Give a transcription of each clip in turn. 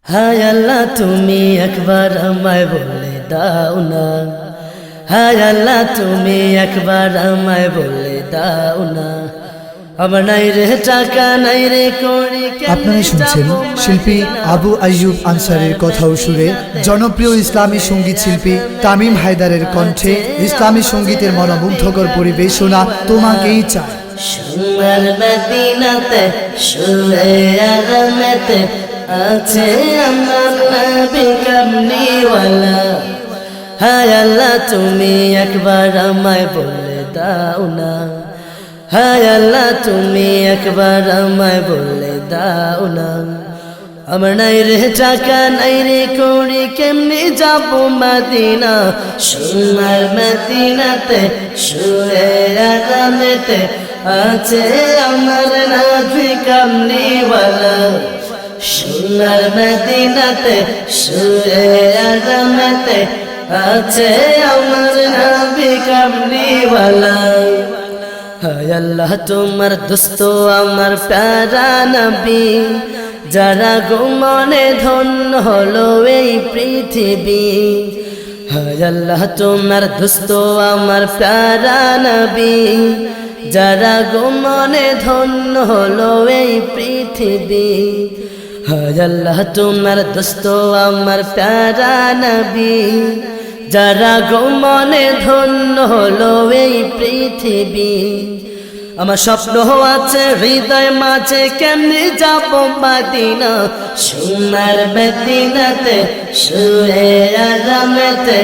হায় আল্লাহ তুমি একবার আমায় বলে দাও না, হায় আল্লাহ তুমি একবার আমায় বলে দাও না, আমার নাই রে টাকা নাই রে কড়ি। আপনারা শুনছেন শিল্পী আবু আইয়ুব আনসারীর কথা ও সুরে জনপ্রিয় ইসলামী সঙ্গীত শিল্পী তামিম হায়দারের কণ্ঠে ইসলামী সঙ্গীতের মনোমুগ্ধকর পরিবেশনা তোমাকেই চাই। সোনার মদিনাতে শুয়ে আরামেতে আছে আমার নবী কামলিওয়ালা। হায় আল্লাহ তুমি একবার আমায় বলে দাও না, হায় আল্লাহ তুমি একবার আমায় বলে দাও না, আমার নাই রে টাকা নাই রে কড়ি কেমনি যাব মদিনা। সোনার মদিনাতে শুয়ে আরামেতে আছে আমার নবী কামলিওয়ালা। সোনার মদিনাতে শুয়ে আরামেতে আছে আমার নবী কামলিওয়ালা। হায় আল্লাহ তোমার দোস্ত আমার প্যারা নবী, যারা গোমনে ধন্য হলো এই পৃথিবী। হায় আল্লাহ তোমার দোস্ত আমার প্যারা নবী, যারা গোমনে ধন্য হলো এই পৃথিবী। হায় আল্লাহ তোমার দোস্ত আমার প্যারা নবী, যারা গোমনে ধন্য হলো এই পৃথিবী। আমার স্বপ্ন আছে হৃদয় মাঝে কেমনে যাব মদিনা। সোনার মদিনাতে শুয়ে আরামেতে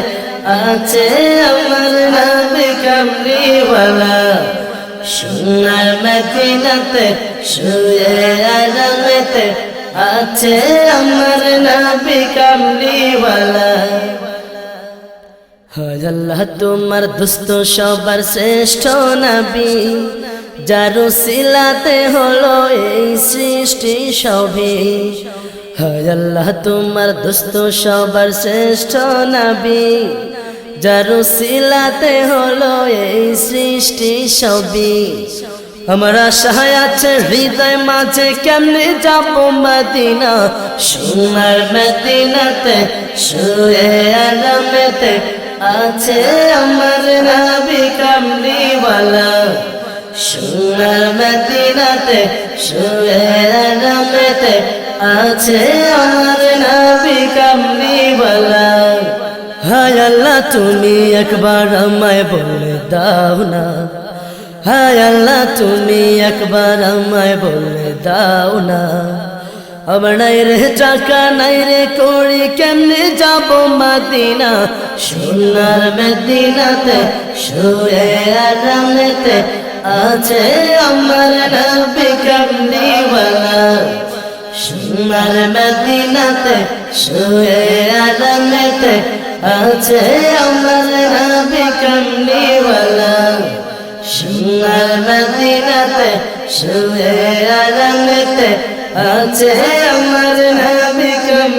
আছে আমার নবী কামলিওয়ালা। সোনার মদিনাতে শুয়ে আরামেতে আছে আমার নবী কামলিওয়ালা। হায় আল্লাহ তোমার দোস্ত সবার শ্রেষ্ঠ নবী, যার উসিলাতে হলো এই সৃষ্টি সবই। হায় আল্লাহ তোমার দোস্ত সবার শ্রেষ্ঠ নবী, যার উসিলাতে হলো এই সৃষ্টি সবই। আমার আশা আছে হৃদয় মাঝে কেমনে যাব মদিনা। সোনার মদিনাতে শুয়ে আরামেতে আছে আমার নবী কামলিওয়ালা। সোনার মদিনাতে শুয়ে আরামেতে আছে আমার নবী কামলিওয়ালা। হায় আল্লাহ তুমি একবার আমায় বলে দাও না, হায় আল্লাহ তুমি একবার আমায় বলে দাও না, আমার নাই রে টাকা নাই রে কড়ি কেমনে যাব মদিনা। সোনার মদিনাতে শুয়ে আরামেতে আছে আমার নবী কামলিওয়ালা। সোনার মদিনাতে শুয়ে আরামেতে আছে আমার নবী কামলিওয়ালা। সোনার মদিনাতে শুয়ে আরামেতে আছে আমার নবী কামলিওয়ালা।